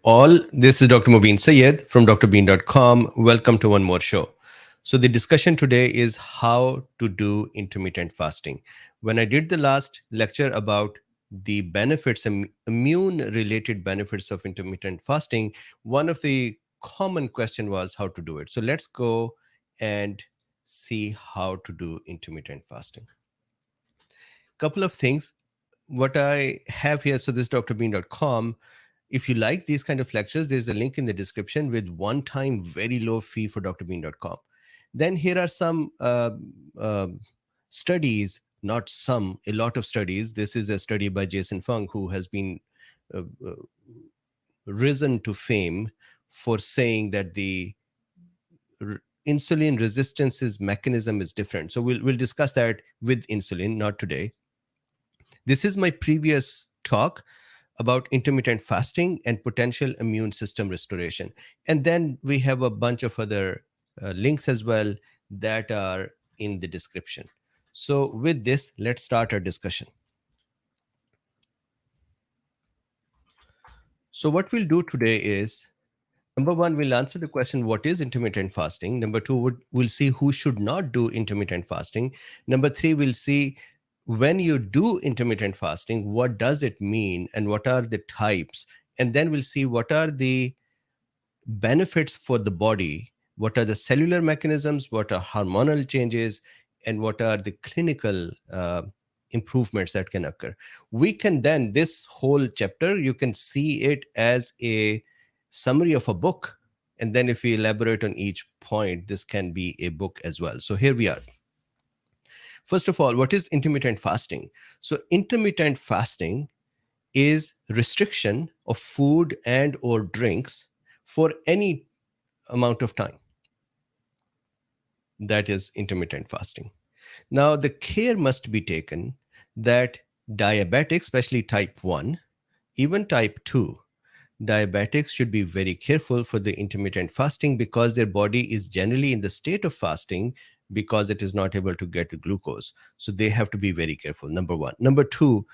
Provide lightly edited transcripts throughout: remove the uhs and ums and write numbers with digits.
all. This is Dr. Mubin Sayed from drbeen.com. Welcome to one more show. So, the discussion today is how to do intermittent fasting. When I did the last lecture about the benefits, immune related benefits of intermittent fasting, one of the common question was how to do it. So, let's go and see how to do intermittent fasting. Couple of things. What I have here, so this is drbeen.com. If you like these kind of lectures, there's a link in the description with one-time very low fee for drbeen.com. Then here are some studies, not some, a lot of studies. This is a study by Jason Fung, who has been uh, uh, risen to fame for saying that the insulin resistance's mechanism is different. So we'll discuss that with insulin, not today. This is my previous talk about intermittent fasting and potential immune system restoration. And then we have a bunch of other links as well that are in the description. So with this, let's start our discussion. So what we'll do today is, number one, we'll answer the question, what is intermittent fasting? Number two, we'll see who should not do intermittent fasting. Number three, we'll see when you do intermittent fasting, what does it mean and what are the types? And then we'll see what are the benefits for the body, what are the cellular mechanisms, what are hormonal changes, and what are the clinical improvements that can occur. We can then, this whole chapter, you can see it as a summary of a book. And then if we elaborate on each point, this can be a book as well. So here we are. First of all, what is intermittent fasting? So intermittent fasting is restriction of food and or drinks for any amount of time. That is intermittent fasting. Now, the care must be taken that diabetics, especially type 1, even type 2, diabetics should be very careful for the intermittent fasting because their body is generally in the state of fasting because it is not able to get the glucose. So they have to be very careful, number one. Number two,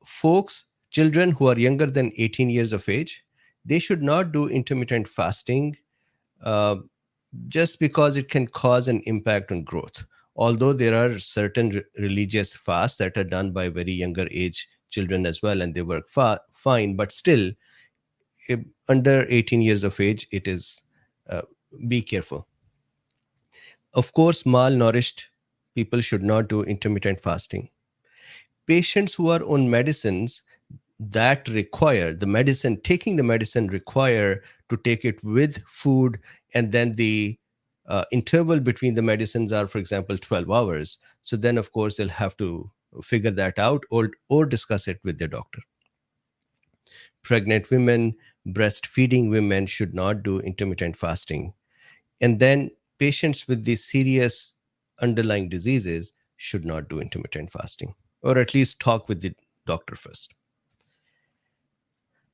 folks, children who are younger than 18 years of age, they should not do intermittent fasting just because it can cause an impact on growth. Although there are certain religious fasts that are done by very younger age children as well, and they work fine, but still, under 18 years of age, it is, be careful. Of course, malnourished people should not do intermittent fasting. Patients who are on medicines that require the medicine, taking the medicine require to take it with food, and then the interval between the medicines are, for example, 12 hours. So then, of course, they'll have to figure that out or discuss it with their doctor. Pregnant women, breastfeeding women should not do intermittent fasting. And then patients with these serious underlying diseases should not do intermittent fasting, or at least talk with the doctor first.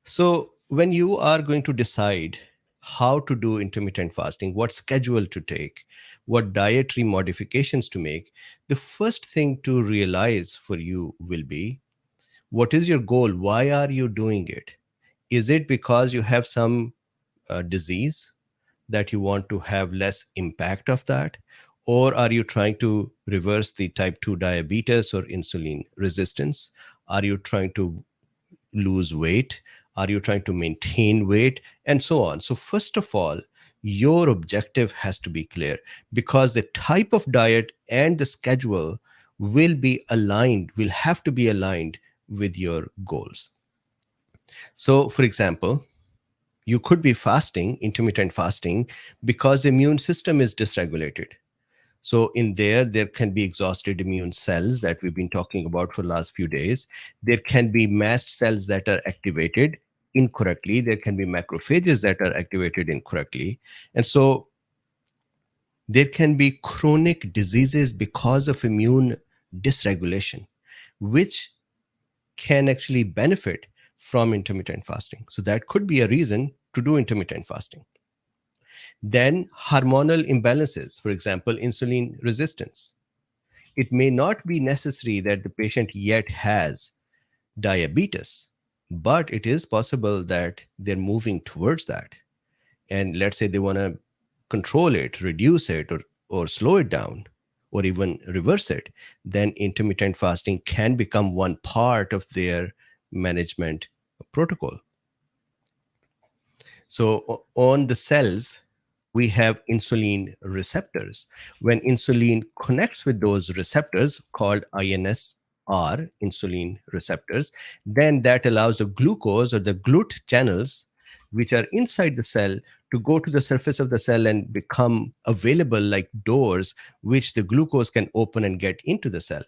So when you are going to decide how to do intermittent fasting, what schedule to take, what dietary modifications to make, the first thing to realize for you will be, what is your goal? Why are you doing it? Is it because you have some disease that you want to have less impact of that? Or are you trying to reverse the type 2 diabetes or insulin resistance? Are you trying to lose weight? Are you trying to maintain weight? And so on. So first of all, your objective has to be clear, because the type of diet and the schedule will be aligned, will have to be aligned with your goals. So for example, you could be fasting, intermittent fasting, because the immune system is dysregulated. So in there can be exhausted immune cells that we've been talking about for the last few days. There can be mast cells that are activated incorrectly. There can be macrophages that are activated incorrectly. And so there can be chronic diseases because of immune dysregulation, which can actually benefit from intermittent fasting. So that could be a reason to do intermittent fasting. Then hormonal imbalances, for example, insulin resistance. It may not be necessary that the patient yet has diabetes, but it is possible that they're moving towards that. And let's say they want to control it, reduce it, or slow it down, or even reverse it, then intermittent fasting can become one part of their management protocol. So on the cells, we have insulin receptors. When insulin connects with those receptors called INSR, insulin receptors, then that allows the glucose or the GLUT channels, which are inside the cell, to go to the surface of the cell and become available like doors, which the glucose can open and get into the cell.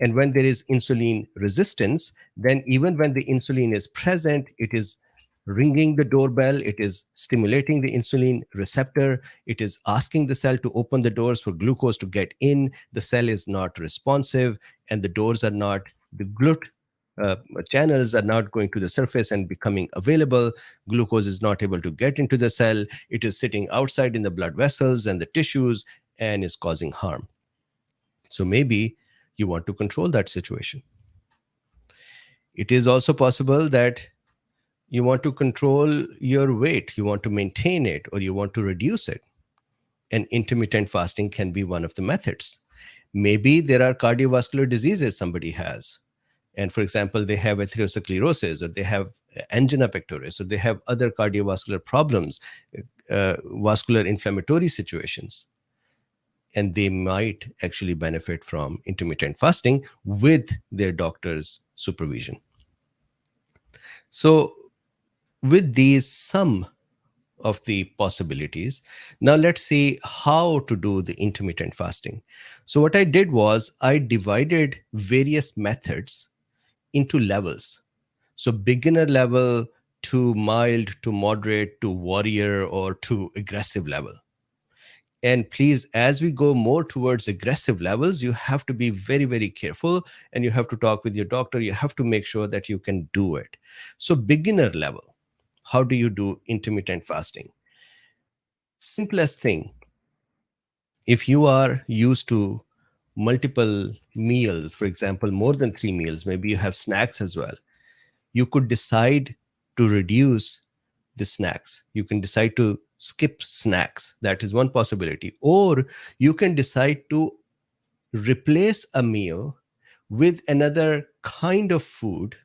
And when there is insulin resistance, then even when the insulin is present, it is ringing the doorbell, it is stimulating the insulin receptor, it is asking the cell to open the doors for glucose to get in. The cell is not responsive, and the doors are not, the GLUT uh, channels are not going to the surface and becoming available. Glucose is not able to get into the cell. It is sitting outside in the blood vessels and the tissues and is causing harm. So maybe you want to control that situation. It is also possible that you want to control your weight, you want to maintain it, or you want to reduce it. And intermittent fasting can be one of the methods. Maybe there are cardiovascular diseases somebody has. And for example, they have atherosclerosis, or they have angina pectoris, or they have other cardiovascular problems, vascular inflammatory situations. And they might actually benefit from intermittent fasting with their doctor's supervision. So, with these, some of the possibilities, now let's see how to do the intermittent fasting. So, what I did was I divided various methods into levels. So, beginner level to mild to moderate to warrior or to aggressive level. And please, as we go more towards aggressive levels, you have to be very, very careful, and you have to talk with your doctor. You have to make sure that you can do it. So, beginner level, how do you do intermittent fasting? Simplest thing, if you are used to multiple meals, for example, more than 3 meals, maybe you have snacks as well, you could decide to reduce the snacks. You can decide to skip snacks. That is one possibility. Or you can decide to replace a meal with another kind of food,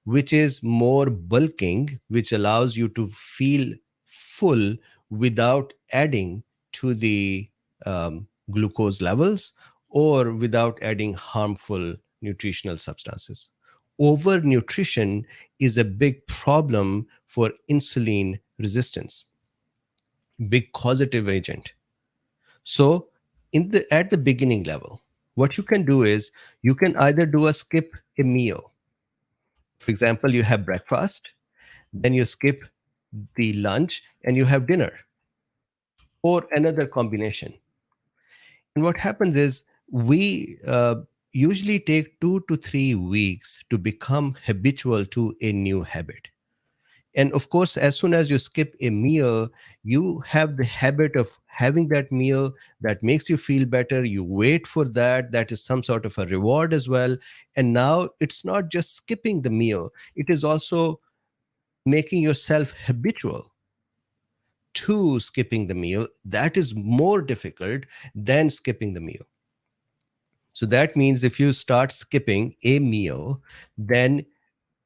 which is more bulking, which allows you to feel full without adding to the glucose levels or without adding harmful nutritional substances. Overnutrition is a big problem for insulin resistance, big causative agent. So, at the beginning level, what you can do is you can either do a skip a meal. For example, you have breakfast, then you skip the lunch and you have dinner, or another combination. And what happens is we usually take 2 to 3 weeks to become habitual to a new habit. And of course, as soon as you skip a meal, you have the habit of having that meal that makes you feel better. You wait for that. That is some sort of a reward as well. And now it's not just skipping the meal, it is also making yourself habitual to skipping the meal. That is more difficult than skipping the meal. So that means if you start skipping a meal, then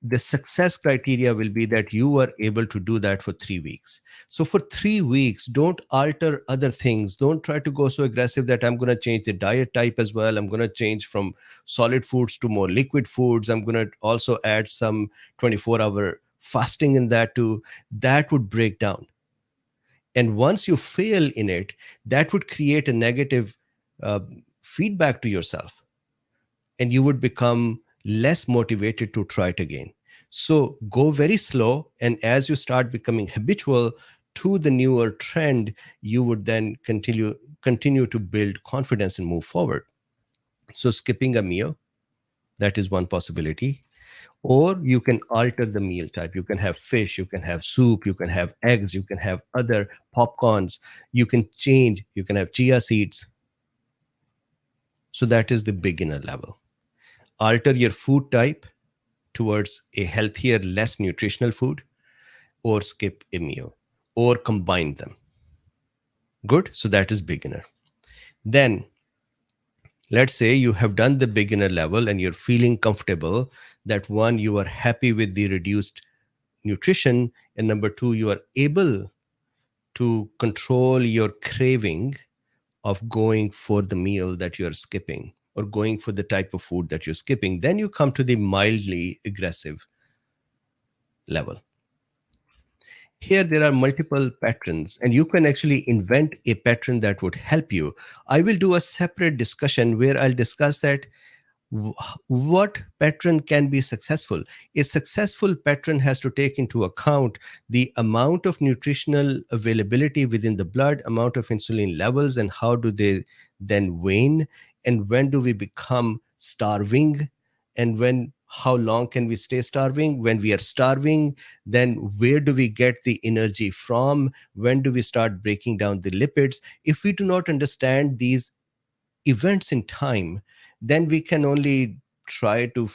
the success criteria will be that you are able to do that for 3 weeks. So for 3 weeks, don't alter other things. Don't try to go so aggressive that I'm going to change the diet type as well. I'm going to change from solid foods to more liquid foods. I'm going to also add some 24-hour fasting in that too. That would break down. And once you fail in it, that would create a negative uh, feedback to yourself, and you would become less motivated to try it again. So go very slow. And as you start becoming habitual to the newer trend, you would then continue to build confidence and move forward. So skipping a meal, that is one possibility. Or you can alter the meal type. You can have fish, you can have soup, you can have eggs, you can have other popcorns. You can change, you can have chia seeds. So that is the beginner level. Alter your food type. towards a healthier, less nutritional food, or skip a meal, or combine them. Good. So that is beginner. Then let's say you have done the beginner level and you're feeling comfortable that one, you are happy with the reduced nutrition, and number two, you are able to control your craving of going for the meal that you're skipping or going for the type of food that you're skipping. Then you come to the mildly aggressive level. Here there are multiple patterns, and you can actually invent a pattern that would help you. I will do a separate discussion where I'll discuss that what pattern can be successful. A successful pattern has to take into account the amount of nutritional availability within the blood, amount of insulin levels, and how do they then wane, and when do we become starving, and when how long can we stay starving. When we are starving, then where do we get the energy from? When do we start breaking down the lipids? If we do not understand these events in time, then we can only try to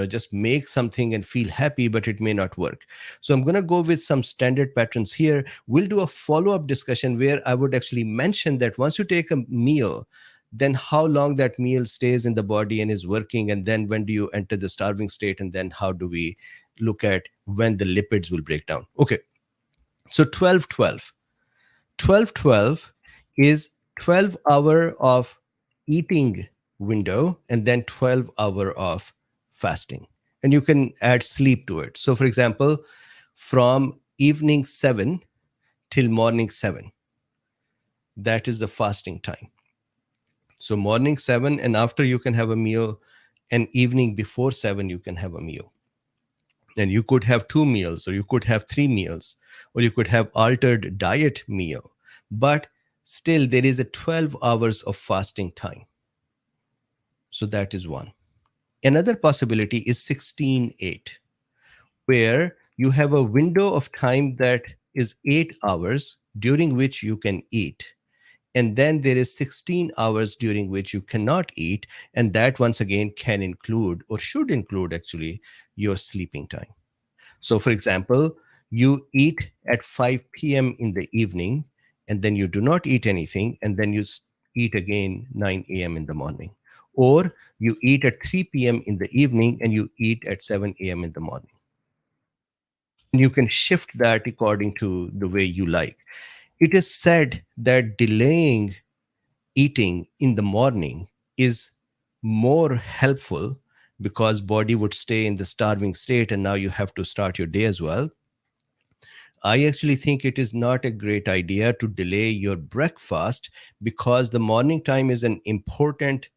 just make something and feel happy, but it may not work. So I'm going to go with some standard patterns here. We'll do a follow-up discussion where I would actually mention that once you take a meal, then how long that meal stays in the body and is working, and then when do you enter the starving state, and then how do we look at when the lipids will break down. Okay, so 12-12. 12-12 is 12-hour of eating window and then 12-hour of fasting. And you can add sleep to it. So for example, from evening 7 till morning 7, that is the fasting time. So morning 7 and after you can have a meal, and evening before 7 you can have a meal. And you could have 2 meals, or you could have 3 meals, or you could have altered diet meal. But still, there is a 12 hours of fasting time. So that is one. Another possibility is 16-8, where you have a window of time that is 8 hours during which you can eat. And then there is 16 hours during which you cannot eat. And that once again can include, or should include actually, your sleeping time. So for example, you eat at 5 p.m. in the evening, and then you do not eat anything, and then you eat again 9 a.m. in the morning. Or you eat at 3 p.m. in the evening and you eat at 7 a.m. in the morning. And you can shift that according to the way you like. It is said that delaying eating in the morning is more helpful because body would stay in the starving state, and now you have to start your day as well. I actually think it is not a great idea to delay your breakfast, because the morning time is an important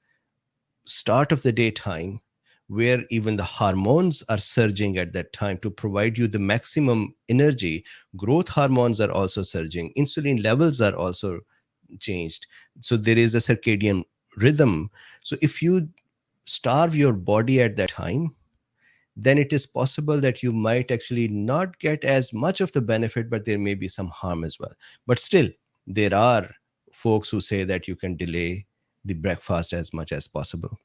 start of the day time where even the hormones are surging at that time to provide you the maximum energy. Growth hormones are also surging. Insulin levels are also changed. So there is a circadian rhythm. So if you starve your body at that time, then it is possible that you might actually not get as much of the benefit, but there may be some harm as well. But still, there are folks who say that you can delay the breakfast as much as possible.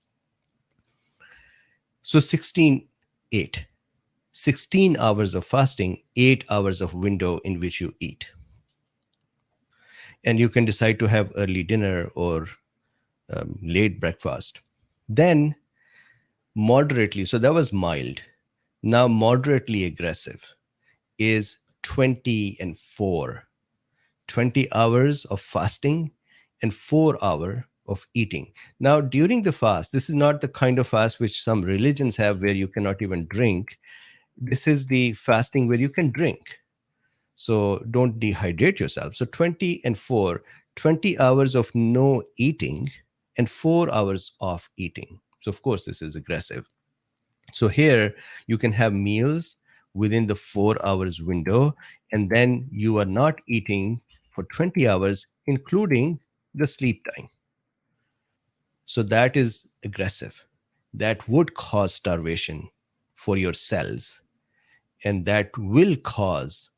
So 16-8, 16 hours of fasting, 8 hours of window in which you eat. And you can decide to have early dinner or late breakfast. Then moderately, so that was mild. Now moderately aggressive is 20-4. 20 hours of fasting and 4 hours of eating. Now, during the fast, this is not the kind of fast which some religions have where you cannot even drink. This is the fasting where you can drink. So don't dehydrate yourself. So 20-4, 20 hours of no eating and 4 hours of eating. So of course, this is aggressive. So here you can have meals within the 4 hours window, and then you are not eating for 20 hours, including the sleep time. So that is aggressive. That would cause starvation for your cells, and that will cause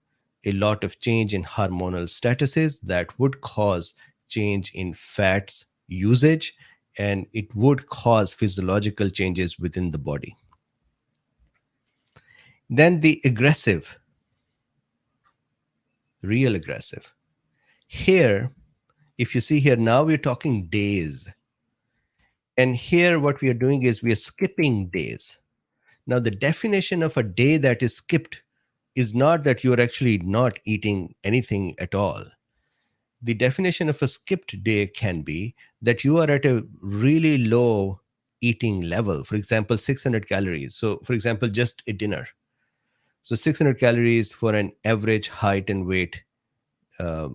a lot of change in hormonal statuses, that would cause change in fats usage, and it would cause physiological changes within the body. Then the aggressive, real aggressive. Here, if you see here, now we're talking days. And here, what we are doing is we are skipping days. Now, the definition of a day that is skipped is not that you're actually not eating anything at all. The definition of a skipped day can be that you are at a really low eating level. For example, 600 calories. So, for example, just a dinner. So, 600 calories for an average height and weight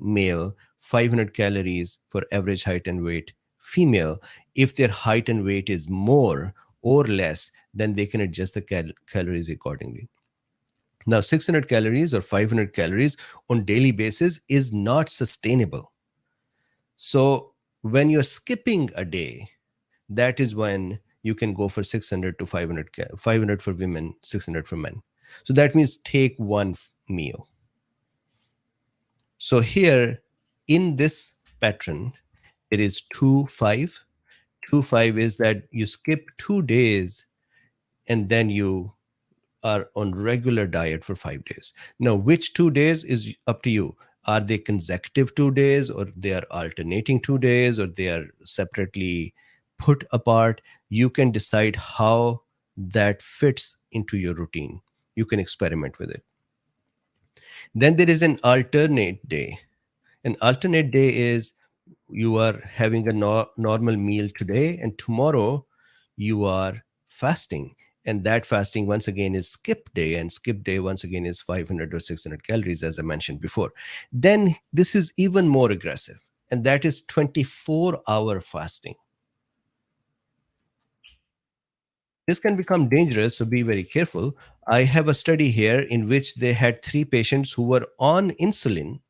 male, 500 calories for average height and weight female. If their height and weight is more or less, then they can adjust the calories accordingly. Now, 600 calories or 500 calories on daily basis is not sustainable. So when you're skipping a day, that is when you can go for 600 to 500, 500 for women, 600 for men. So that means take one meal. So here in this pattern, it is 2-5. 2-5 is that you skip 2 days and then you are on regular diet for 5 days. Now, which 2 days is up to you. Are they consecutive 2 days, or they are alternating 2 days, or they are separately put apart? You can decide how that fits into your routine. You can experiment with it. Then there is an alternate day. An alternate day is you are having a normal meal today, and tomorrow you are fasting. And that fasting, once again, is skip day. And skip day, once again, is 500 or 600 calories, as I mentioned before. Then this is even more aggressive, and that is 24-hour fasting. This can become dangerous, so be very careful. I have a study here in which they had 3 patients who were on insulin.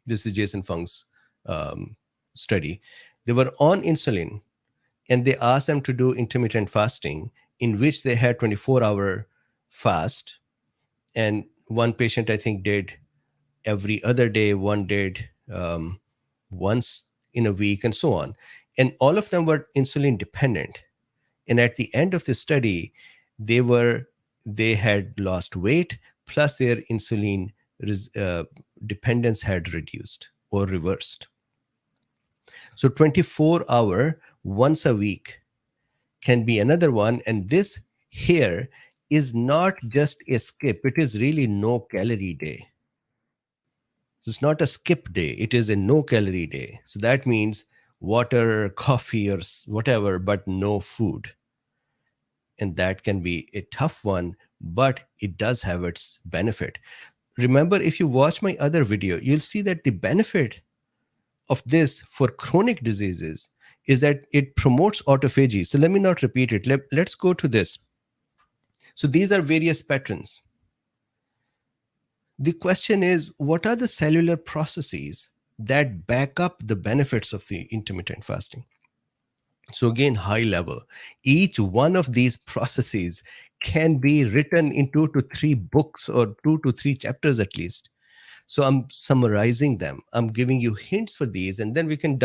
This is Jason Fung's study. They were on insulin, and they asked them to do intermittent fasting, in which they had 24-hour fast. And one patient, I think, did every other day, one did once in a week, and so on. And all of them were insulin dependent. And at the end of the study, they had lost weight, plus their insulin dependence had reduced or reversed. So 24-hour once a week can be another one. And this here is not just a skip. It is really no calorie day. So it's not a skip day. It is a no calorie day. So that means water, coffee, or whatever, but no food. And that can be a tough one, but it does have its benefit. Remember, if you watch my other video, you'll see that the benefit of this for chronic diseases is that it promotes autophagy. So let me not repeat it. Let's go to this. So these are various patterns. The question is, what are the cellular processes that back up the benefits of the intermittent fasting? So again, high level. Each one of these processes can be written in 2 to 3 books, or 2 to 3 chapters at least. So I'm summarizing them. I'm giving you hints for these, and then we can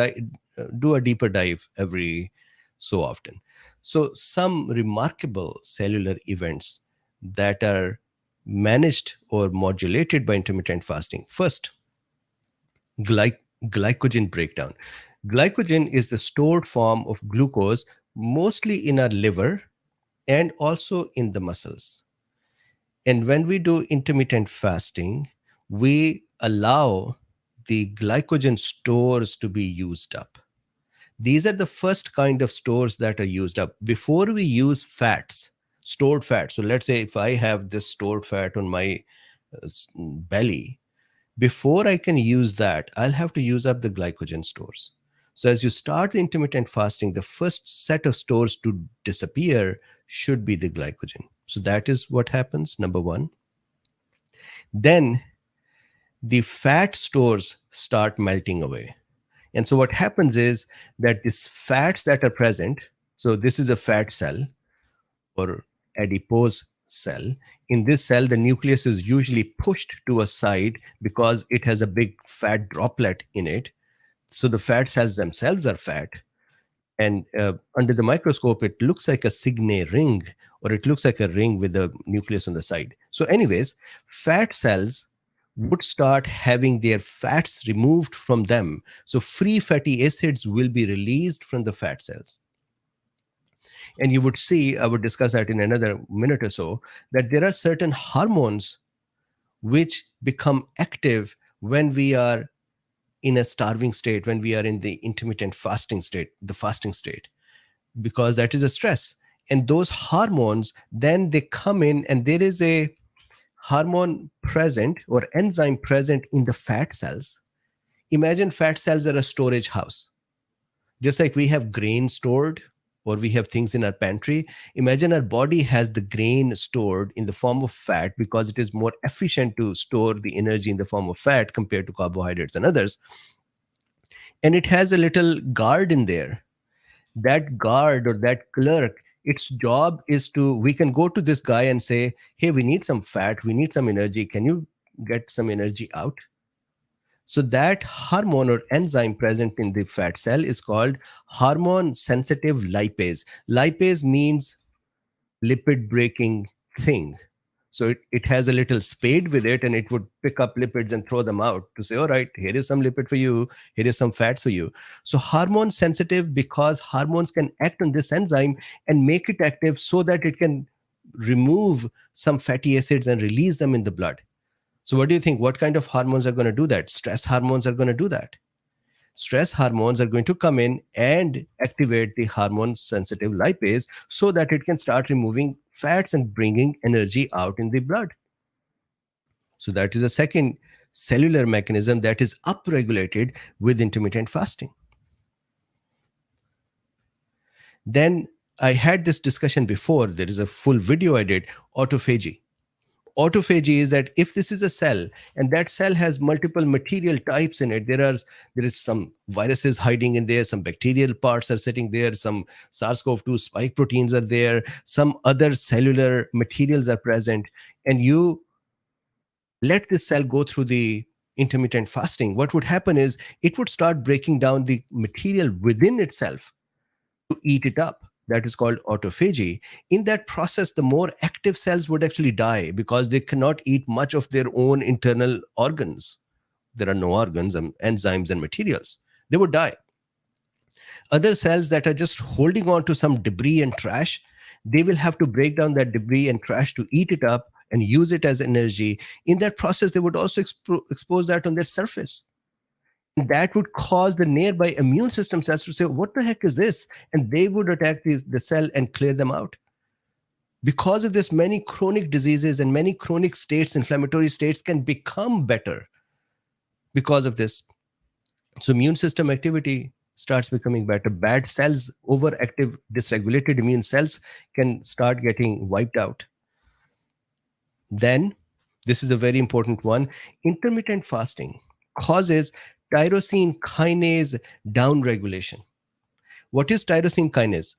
do a deeper dive every so often. So some remarkable cellular events that are managed or modulated by intermittent fasting. First, glycogen breakdown. Glycogen is the stored form of glucose, mostly in our liver and also in the muscles. And when we do intermittent fasting, we allow the glycogen stores to be used up. These are the first kind of stores that are used up before we use fats, stored fat. So let's say if I have this stored fat on my belly, before I can use that, I'll have to use up the glycogen stores. So as you start the intermittent fasting, the first set of stores to disappear should be the glycogen. So that is what happens, number one. Then the fat stores start melting away. And so what happens is that these fats that are present, so this is a fat cell or adipose cell. In this cell, the nucleus is usually pushed to a side because it has a big fat droplet in it. So the fat cells themselves are fat. And under the microscope, it looks like a Signe ring, or it looks like a ring with a nucleus on the side. So anyways, fat cells would start having their fats removed from them. So free fatty acids will be released from the fat cells. And you would see, I would discuss that in another minute or so, that there are certain hormones which become active when we are in a starving state, when we are in the intermittent fasting state, the fasting state, because that is a stress. And those hormones, then they come in, and there is a hormone present or enzyme present in the fat cells. Imagine fat cells are a storage house. Just like we have grain stored, or we have things in our pantry, imagine our body has the grain stored in the form of fat, because it is more efficient to store the energy in the form of fat compared to carbohydrates and others. And it has a little guard in there. That guard or that clerk, its job is to, we can go to this guy and say, hey, we need some fat, we need some energy, can you get some energy out? So that hormone or enzyme present in the fat cell is called hormone sensitive lipase. Lipase means lipid breaking thing. So it has a little spade with it, and it would pick up lipids and throw them out to say, all right, here is some lipid for you, here is some fats for you. So hormone sensitive, because hormones can act on this enzyme and make it active so that it can remove some fatty acids and release them in the blood. So what do you think? What kind of hormones are going to do that? Stress hormones are going to do that. Stress hormones are going to come in and activate the hormone sensitive lipase so that it can start removing fats and bringing energy out in the blood. So that is a second cellular mechanism that is upregulated with intermittent fasting. Then I had this discussion before. There is a full video I did, autophagy. Autophagy is that if this is a cell and that cell has multiple material types in it, there is some viruses hiding in there, some bacterial parts are sitting there, some SARS-CoV-2 spike proteins are there, some other cellular materials are present, and you let this cell go through the intermittent fasting, what would happen is it would start breaking down the material within itself to eat it up. That is called autophagy. In that process, the more active cells would actually die because they cannot eat much of their own internal organs. There are no organs and enzymes and materials. They would die. Other cells that are just holding on to some debris and trash, they will have to break down that debris and trash to eat it up and use it as energy. In that process, they would also expose that on their surface. And that would cause the nearby immune system cells to say, what the heck is this? And they would attack the cell and clear them out. Because of this, many chronic diseases and many chronic states, inflammatory states, can become better because of this. So immune system activity starts becoming better. Bad cells, overactive, dysregulated immune cells can start getting wiped out. Then, this is a very important one, intermittent fasting causes tyrosine kinase downregulation. What is tyrosine kinase?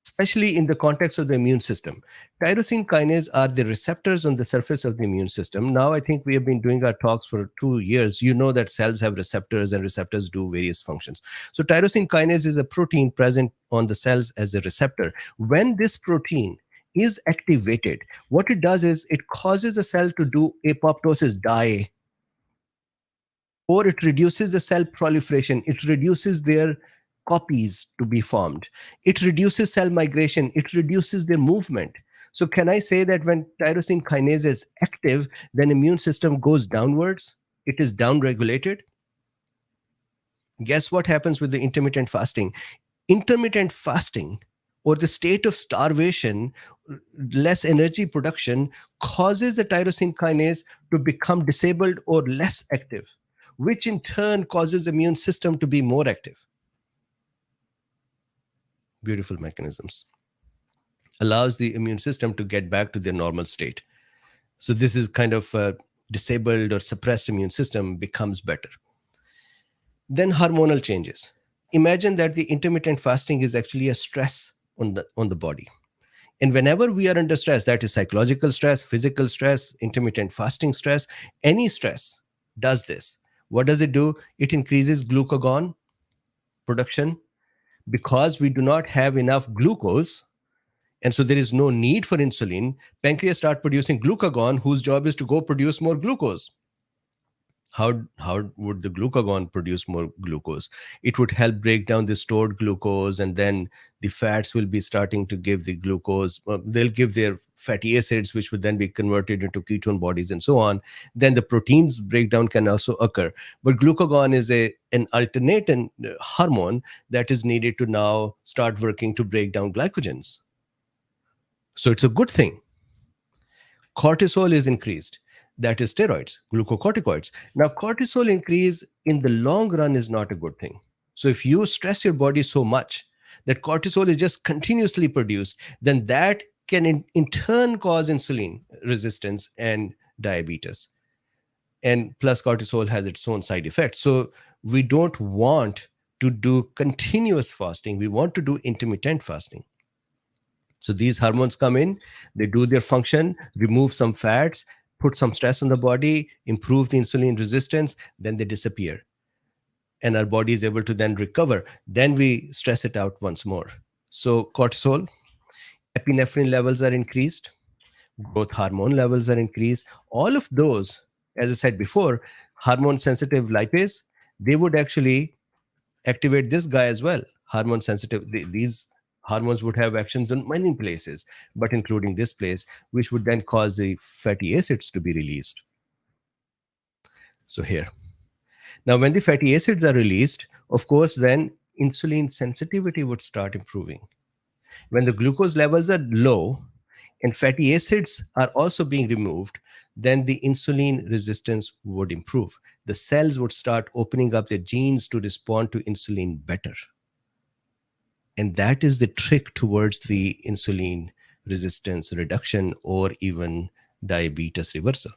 Especially in the context of the immune system. Tyrosine kinase are the receptors on the surface of the immune system. Now, I think we have been doing our talks for 2 years. You know that cells have receptors and receptors do various functions. So tyrosine kinase is a protein present on the cells as a receptor. When this protein is activated, what it does is it causes the cell to do apoptosis, die, or it reduces the cell proliferation. It reduces their copies to be formed. It reduces cell migration. It reduces their movement. So can I say that when tyrosine kinase is active, then immune system goes downwards? It is downregulated. Guess what happens with the intermittent fasting? Intermittent fasting, or the state of starvation, less energy production, causes the tyrosine kinase to become disabled or less active, which in turn causes the immune system to be more active. Beautiful mechanisms. Allows the immune system to get back to their normal state. So this is kind of a disabled or suppressed immune system becomes better. Then hormonal changes. Imagine that the intermittent fasting is actually a stress on the body. And whenever we are under stress, that is psychological stress, physical stress, intermittent fasting stress, any stress does this. What does it do? It increases glucagon production. Because we do not have enough glucose, and so there is no need for insulin, pancreas start producing glucagon, whose job is to go produce more glucose. How would the glucagon produce more glucose? It would help break down the stored glucose, and then the fats will be starting to give the glucose. They'll give their fatty acids, which would then be converted into ketone bodies and so on. Then the proteins breakdown can also occur. But glucagon is an alternate hormone that is needed to now start working to break down glycogens. So it's a good thing. Cortisol is increased. That is steroids, glucocorticoids. Now, cortisol increase in the long run is not a good thing. So if you stress your body so much that cortisol is just continuously produced, then that can in turn cause insulin resistance and diabetes. And plus, cortisol has its own side effects. So we don't want to do continuous fasting. We want to do intermittent fasting. So these hormones come in, they do their function, remove some fats, put some stress on the body, improve the insulin resistance, then they disappear. And our body is able to then recover. Then we stress it out once more. So cortisol, epinephrine levels are increased, growth hormone levels are increased. All of those, as I said before, hormone sensitive lipase, they would actually activate this guy as well. Hormone sensitive, these hormones would have actions in many places, but including this place, which would then cause the fatty acids to be released. So here. Now, when the fatty acids are released, of course, then insulin sensitivity would start improving. When the glucose levels are low and fatty acids are also being removed, then the insulin resistance would improve. The cells would start opening up their genes to respond to insulin better. And that is the trick towards the insulin resistance reduction or even diabetes reversal.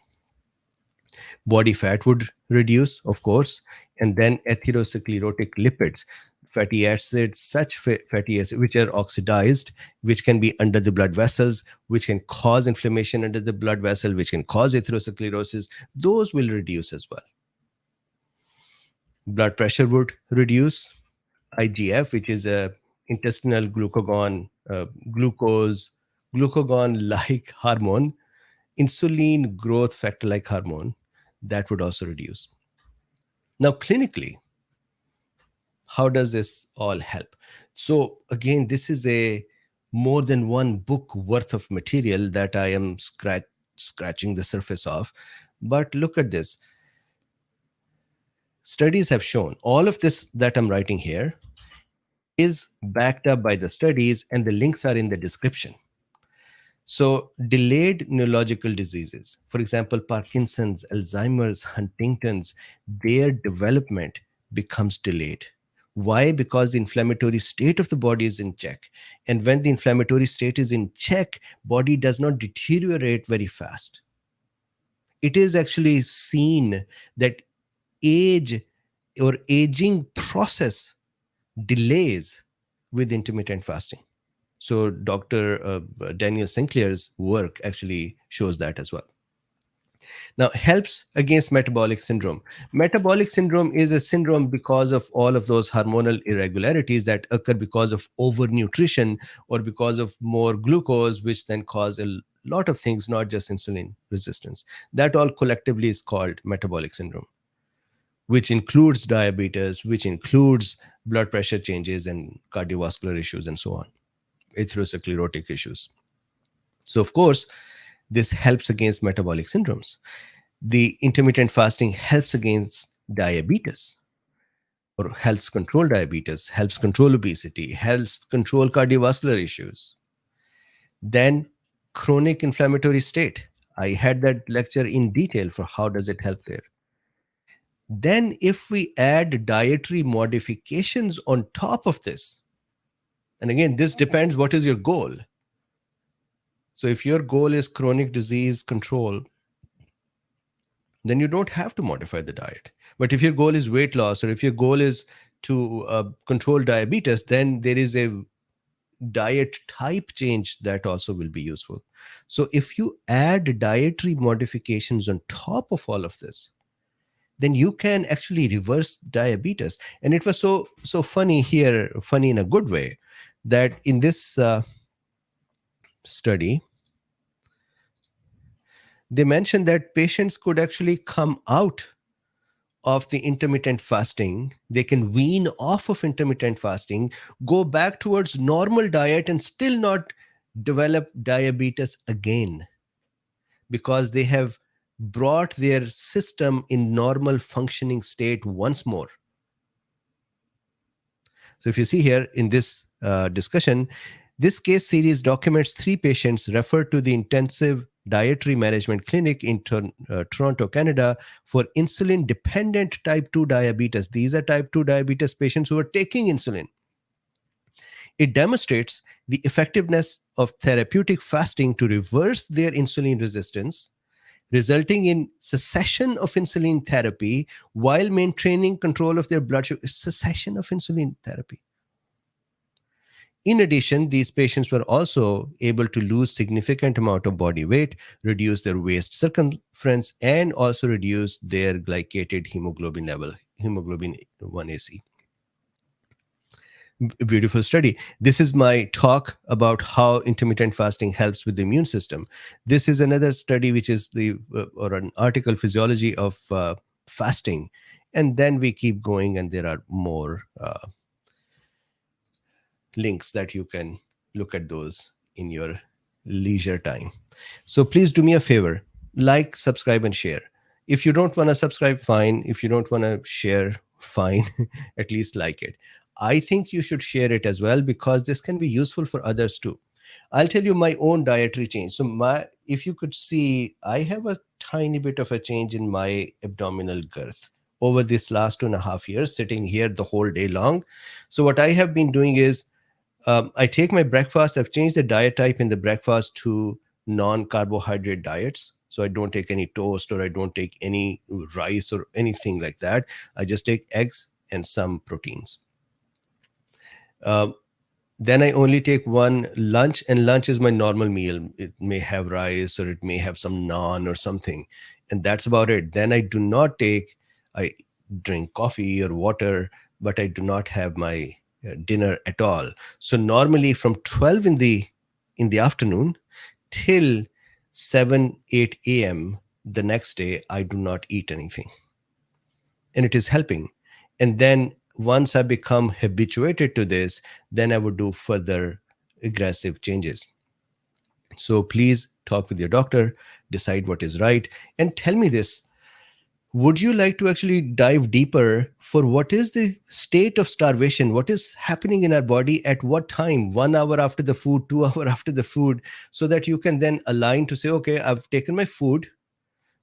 Body fat would reduce, of course, and then atherosclerotic lipids, fatty acids, such fatty acids which are oxidized, which can be under the blood vessels, which can cause inflammation under the blood vessel, which can cause atherosclerosis, those will reduce as well. Blood pressure would reduce. IGF, which is a intestinal glucagon, glucagon-like hormone, insulin growth factor-like hormone, that would also reduce. Now, clinically, how does this all help? So again, this is a more than one book worth of material that I am scratching the surface of. But look at this. Studies have shown all of this that I'm writing here is backed up by the studies, and the links are in the description. So delayed neurological diseases, for example, Parkinson's, Alzheimer's, Huntington's, their development becomes delayed. Why? Because the inflammatory state of the body is in check. And when the inflammatory state is in check, body does not deteriorate very fast. It is actually seen that age or aging process delays with intermittent fasting. So Dr. Daniel Sinclair's work actually shows that as well. Now, helps against metabolic syndrome. Metabolic syndrome is a syndrome because of all of those hormonal irregularities that occur because of overnutrition or because of more glucose, which then cause a lot of things, not just insulin resistance. That all collectively is called metabolic syndrome, which includes diabetes, which includes blood pressure changes and cardiovascular issues and so on, atherosclerotic issues. So, of course, this helps against metabolic syndromes. The intermittent fasting helps against diabetes or helps control diabetes, helps control obesity, helps control cardiovascular issues. Then chronic inflammatory state. I had that lecture in detail for how does it help there. Then if we add dietary modifications on top of this, and again, this depends what is your goal. So if your goal is chronic disease control, then you don't have to modify the diet. But if your goal is weight loss, or if your goal is to control diabetes, then there is a diet type change that also will be useful. So if you add dietary modifications on top of all of this, then you can actually reverse diabetes. And it was so funny here, funny in a good way, that in this study, they mentioned that patients could actually come out of the intermittent fasting. They can wean off of intermittent fasting, go back towards normal diet, and still not develop diabetes again, because they have brought their system in normal functioning state once more. So if you see here in this discussion, this case series documents 3 patients referred to the intensive dietary management clinic in Toronto, Canada, for insulin dependent type 2 diabetes. These are type 2 diabetes patients who are taking insulin. It demonstrates the effectiveness of therapeutic fasting to reverse their insulin resistance, resulting in cessation of insulin therapy while maintaining control of their blood sugar. Cessation of insulin therapy. In addition, these patients were also able to lose significant amount of body weight, reduce their waist circumference, and also reduce their glycated hemoglobin level, hemoglobin 1AC. Beautiful study. This is my talk about how intermittent fasting helps with the immune system. This is another study, which is or an article, Physiology of fasting. And then we keep going, and there are more links that you can look at those in your leisure time. So please do me a favor, like, subscribe, and share. If you don't want to subscribe, fine. If you don't want to share, fine. At least like it. I think you should share it as well, because this can be useful for others too. I'll tell you my own dietary change. So if you could see, I have a tiny bit of a change in my abdominal girth over this last 2.5 years, sitting here the whole day long. So what I have been doing is, I take my breakfast. I've changed the diet type in the breakfast to non-carbohydrate diets. So I don't take any toast, or I don't take any rice or anything like that. I just take eggs and some proteins. Then I only take one lunch, and lunch is my normal meal. It may have rice, or it may have some naan or something. And that's about it. Then I drink coffee or water, but I do not have my dinner at all. So normally from 12 in the afternoon till 7-8 a.m. the next day, I do not eat anything, and it is helping. And then once I become habituated to this, then I would do further aggressive changes. So please talk with your doctor, decide what is right, and tell me this. Would you like to actually dive deeper for what is the state of starvation? What is happening in our body at what time? 1 hour after the food, 2 hours after the food, so that you can then align to say, okay, I've taken my food.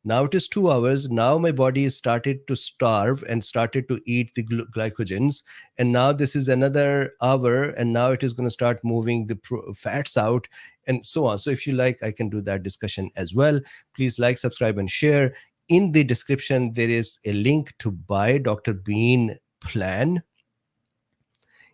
Now it is 2 hours. Now my body is started to starve and started to eat the glycogens. And now this is another hour, and now it is going to start moving the fats out, and so on. So if you like, I can do that discussion as well. Please like, subscribe, and share. In the description, there is a link to buy Drbeen plan.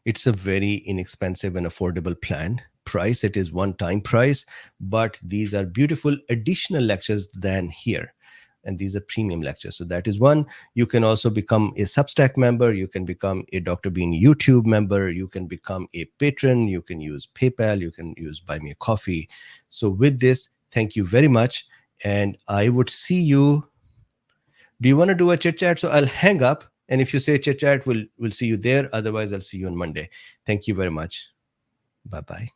It's a very inexpensive and affordable plan. Price, it is one-time price, but these are beautiful additional lectures than here. And these are premium lectures. So that is one. You can also become a Substack member. You can become a Drbeen YouTube member. You can become a patron. You can use PayPal. You can use Buy Me a Coffee. So with this, thank you very much. And I would see you. Do you want to do a chit chat? So I'll hang up. And if you say chit chat, we'll see you there. Otherwise, I'll see you on Monday. Thank you very much. Bye-bye.